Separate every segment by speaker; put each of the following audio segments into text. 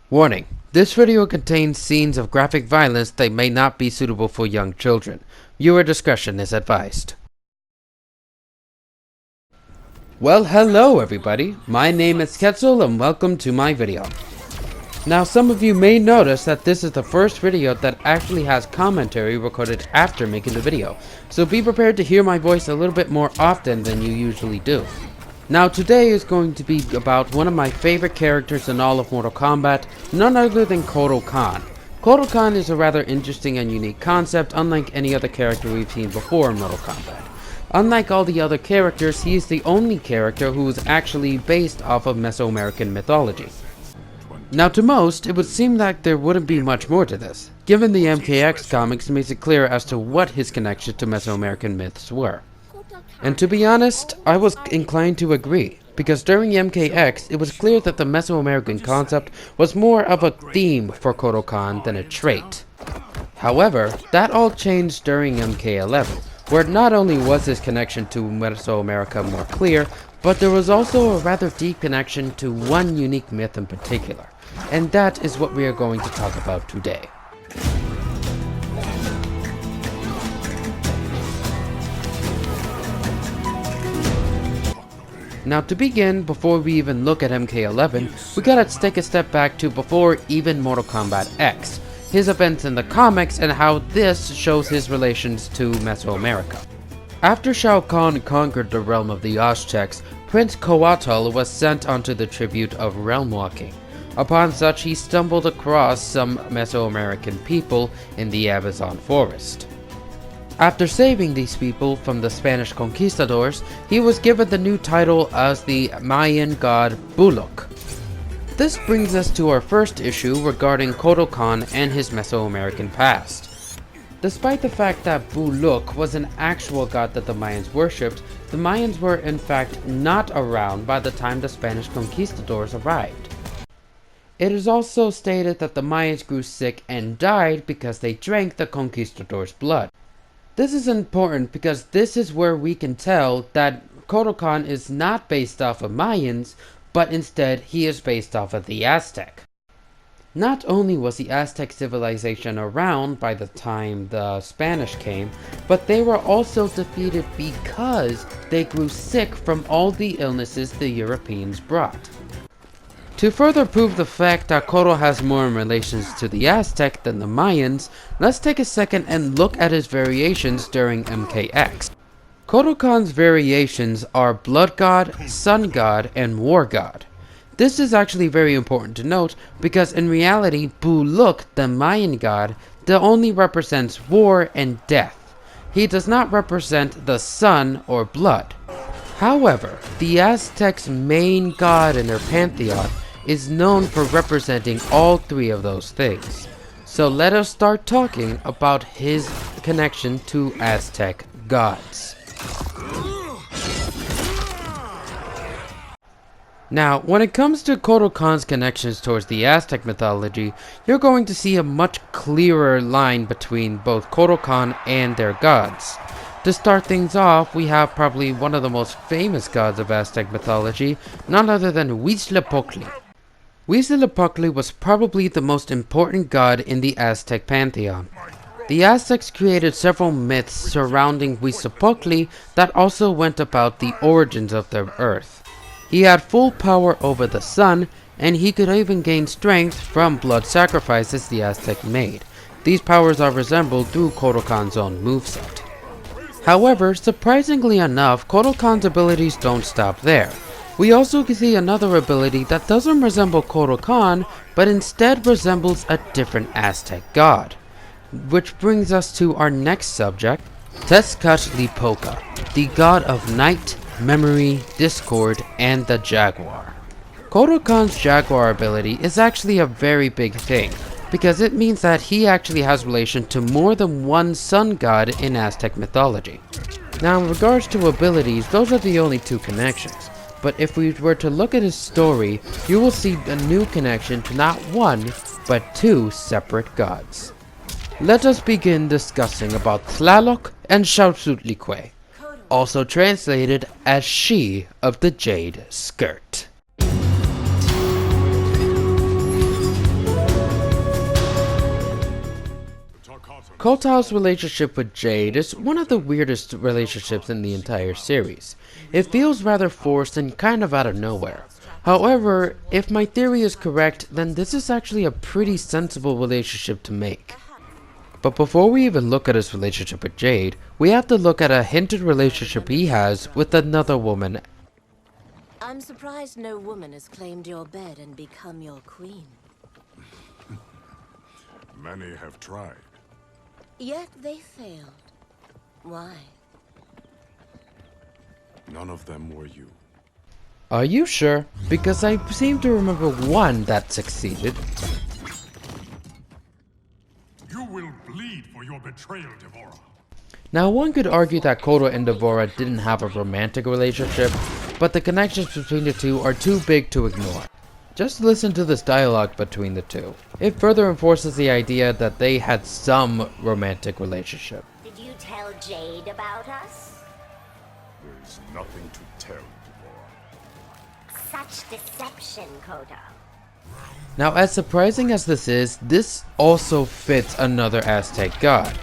Speaker 1: Warning: this video contains scenes of graphic violence that may not be suitable for young children. Viewer discretion is advised. Well, hello everybody. My name is Quetzal and welcome to my video. Now, some of you may notice that this is the first video that actually has commentary recorded after making the video, so be prepared to hear my voice a little bit more often than you usually do. Now, today is going to be about one of my favorite characters in all of Mortal Kombat, none other than Kotal Kahn. Kotal Kahn is a rather interesting and unique concept, unlike any other character we've seen before in Mortal Kombat. Unlike all the other characters, he is the only character who is actually based off of Mesoamerican mythology. Now, to most, it would seem like there wouldn't be much more to this, given the MKX comics makes it clear as to what his connection to Mesoamerican myths were. And to be honest, I was inclined to agree, because during MKX, it was clear that the Mesoamerican concept was more of a theme for Kotal Kahn than a trait. However, that all changed during MK11, where not only was his connection to Mesoamerica more clear, but there was also a rather deep connection to one unique myth in particular. And that is what we are going to talk about today. Now, to begin, before we even look at MK11, we gotta take a step back to before even Mortal Kombat X, his events in the comics and how this shows his relations to Mesoamerica. After Shao Kahn conquered the realm of the Aztecs, Prince Kotal was sent onto the tribute of realm walking. Upon such, he stumbled across some Mesoamerican people in the Amazon forest. After saving these people from the Spanish conquistadors, he was given the new title as the Mayan god Buluk. This brings us to our first issue regarding Kotal Kahn and his Mesoamerican past. Despite the fact that Buluk was an actual god that the Mayans worshipped, the Mayans were in fact not around by the time the Spanish conquistadors arrived. It is also stated that the Mayans grew sick and died because they drank the conquistadors' blood. This is important because this is where we can tell that Kotal Kahn is not based off of Mayans, but instead he is based off of the Aztec. Not only was the Aztec civilization around by the time the Spanish came, but they were also defeated because they grew sick from all the illnesses the Europeans brought. To further prove the fact that Kotal has more in relations to the Aztec than the Mayans, let's take a second and look at his variations during MKX. Kotal Kahn's variations are Blood God, Sun God, and War God. This is actually very important to note because in reality, Buluk, the Mayan god, only represents war and death. He does not represent the sun or blood. However, the Aztecs' main god in their pantheon is known for representing all three of those things. So let us start talking about his connection to Aztec gods. Now, when it comes to Kotal Kahn's connections towards the Aztec mythology, you're going to see a much clearer line between both Kotal Kahn and their gods. To start things off, we have probably one of the most famous gods of Aztec mythology, none other than Huitzilopochtli. Huitzilopochtli was probably the most important god in the Aztec pantheon. The Aztecs created several myths surrounding Huitzilopochtli that also went about the origins of their earth. He had full power over the sun, and he could even gain strength from blood sacrifices the Aztec made. These powers are resembled through Kotal Kahn's own moveset. However, surprisingly enough, Kotal Kahn's abilities don't stop there. We also see another ability that doesn't resemble Kotal Kahn, but instead resembles a different Aztec god. Which brings us to our next subject, Tezcatlipoca, the god of night, memory, discord, and the jaguar. Kotal Kahn's jaguar ability is actually a very big thing, because it means that he actually has relation to more than one sun god in Aztec mythology. Now, in regards to abilities, those are the only two connections. But if we were to look at his story, you will see a new connection to not one, but two separate gods. Let us begin discussing about Tlaloc and Xaltzihuitlihue, also translated as She of the Jade Skirt. Kotal's relationship with Jade is one of the weirdest relationships in the entire series. It feels rather forced and kind of out of nowhere. However, if my theory is correct, then this is actually a pretty sensible relationship to make. But before we even look at his relationship with Jade, we have to look at a hinted relationship he has with another woman.
Speaker 2: I'm surprised no woman has claimed your bed and become your queen.
Speaker 3: Many have tried.
Speaker 2: Yet they failed. Why?
Speaker 3: None of them were you.
Speaker 1: Are you sure? Because I seem to remember one that succeeded.
Speaker 3: You will bleed for your betrayal, Devora.
Speaker 1: Now one could argue that Kotal and Devora didn't have a romantic relationship, but the connections between the two are too big to ignore. Just listen to this dialogue between the two. It further enforces the idea that they had some romantic relationship.
Speaker 4: Did you tell Jade about us?
Speaker 3: There is nothing to tell, Devora.
Speaker 4: Such deception, Kotal.
Speaker 1: Now as surprising as this is, this also fits another Aztec god.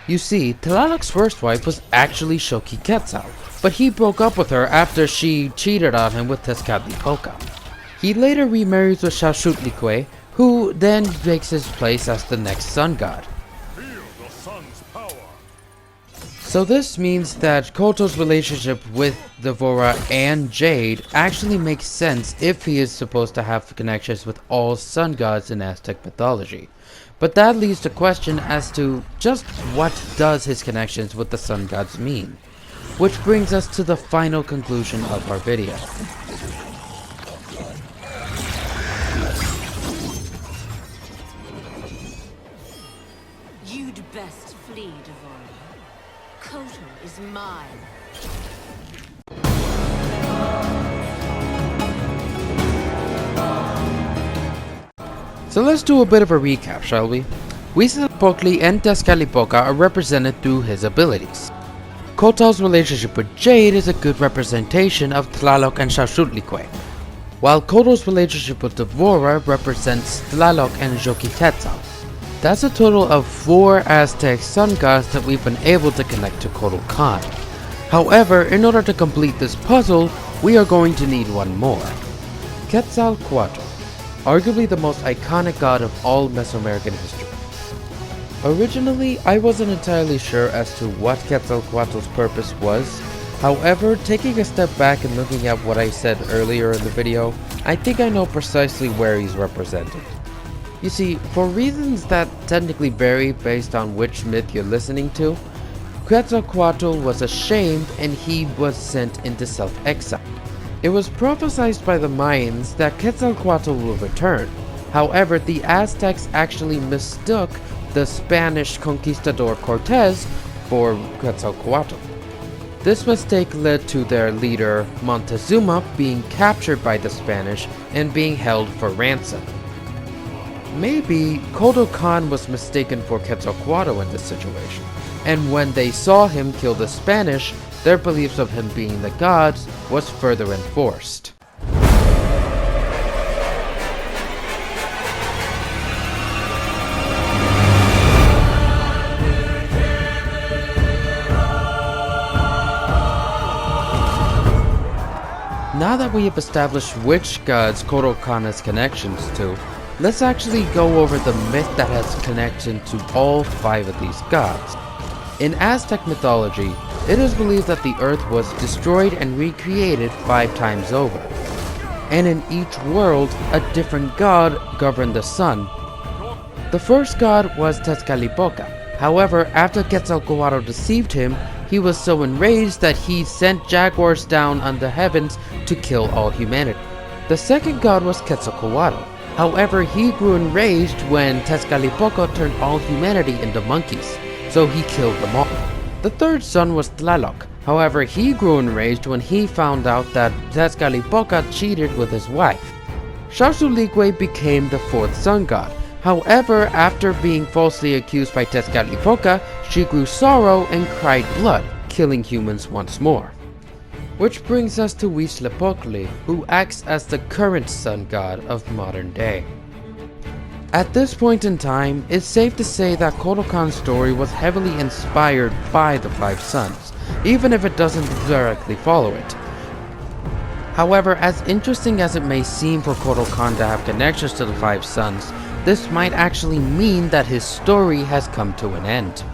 Speaker 1: You see, Tlaloc's first wife was actually Xochiquetzal, but he broke up with her after she cheated on him with Tezcatlipoca. He later remarries with Xauxutlicue, who then takes his place as the next sun god.
Speaker 3: Feel the sun's power.
Speaker 1: So this means that Kotal's relationship with Devora and Jade actually makes sense if he is supposed to have connections with all sun gods in Aztec mythology. But that leaves the question as to just what does his connections with the sun gods mean? Which brings us to the final conclusion of our video.
Speaker 2: You'd best flee, Devora. Kotal is mine.
Speaker 1: So let's do a bit of a recap, shall we? Huitzilopochtli and Tezcatlipoca are represented through his abilities. Kotal's relationship with Jade is a good representation of Tlaloc and Xauxutlicue, while Kotal's relationship with Devora represents Tlaloc and Xochiquetzal. That's a total of 4 Aztec sun gods that we've been able to connect to Kotal Kahn. However, in order to complete this puzzle, we are going to need one more. Quetzalcoatl, arguably the most iconic god of all Mesoamerican history. Originally, I wasn't entirely sure as to what Quetzalcoatl's purpose was. However, taking a step back and looking at what I said earlier in the video, I think I know precisely where he's represented. You see, for reasons that technically vary based on which myth you're listening to, Quetzalcoatl was ashamed and he was sent into self-exile. It was prophesied by the Mayans that Quetzalcoatl will return. However, the Aztecs actually mistook the Spanish conquistador Cortez for Quetzalcoatl. This mistake led to their leader Montezuma being captured by the Spanish and being held for ransom. Maybe Kotal Kahn was mistaken for Quetzalcoatl in this situation, and when they saw him kill the Spanish, their beliefs of him being the gods was further enforced. Now that we have established which gods Kotal Kahn has connections to, let's actually go over the myth that has connection to all 5 of these gods. In Aztec mythology, it is believed that the earth was destroyed and recreated 5 times over. And in each world, a different god governed the sun. The first god was Tezcatlipoca. However, after Quetzalcoatl deceived him, he was so enraged that he sent jaguars down on the heavens to kill all humanity. The second god was Quetzalcoatl. However, he grew enraged when Tezcatlipoca turned all humanity into monkeys, so he killed them all. The third son was Tlaloc. However, he grew enraged when he found out that Tezcatlipoca cheated with his wife. Xauxutlicue became the 4th sun god. However, after being falsely accused by Tezcatlipoca, she grew sorrow and cried blood, killing humans once more. Which brings us to Huitzilopochtli, who acts as the current sun god of modern day. At this point in time, it's safe to say that Kotal Kahn's story was heavily inspired by the Five Sons, even if it doesn't directly follow it. However, as interesting as it may seem for Kotal Kahn to have connections to the Five Sons, this might actually mean that his story has come to an end.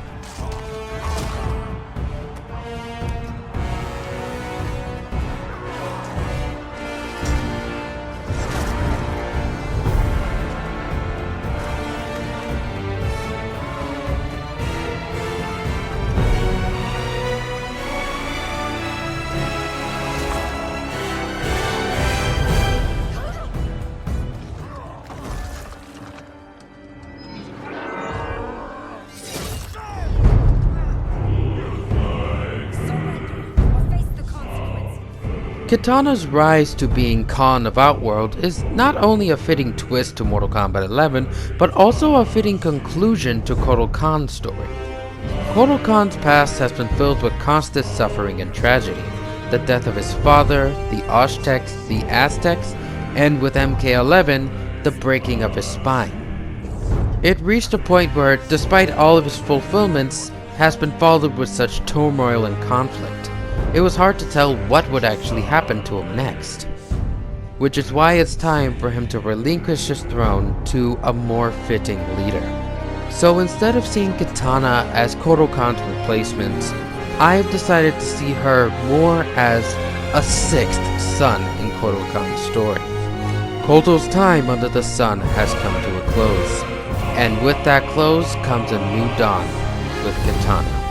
Speaker 1: Kitana's rise to being Khan of Outworld is not only a fitting twist to Mortal Kombat 11, but also a fitting conclusion to Kotal Kahn's story. Kotal Kahn's past has been filled with constant suffering and tragedy. The death of his father, the Aztecs, and with MK11, the breaking of his spine. It reached a point where, despite all of his fulfillments, has been followed with such turmoil and conflict. It was hard to tell what would actually happen to him next, which is why it's time for him to relinquish his throne to a more fitting leader. So instead of seeing Kitana as Kotal Kahn's replacement, I've decided to see her more as a sixth son in Kotal Kahn's story. Kotal's time under the sun has come to a close, and with that close comes a new dawn with Kitana.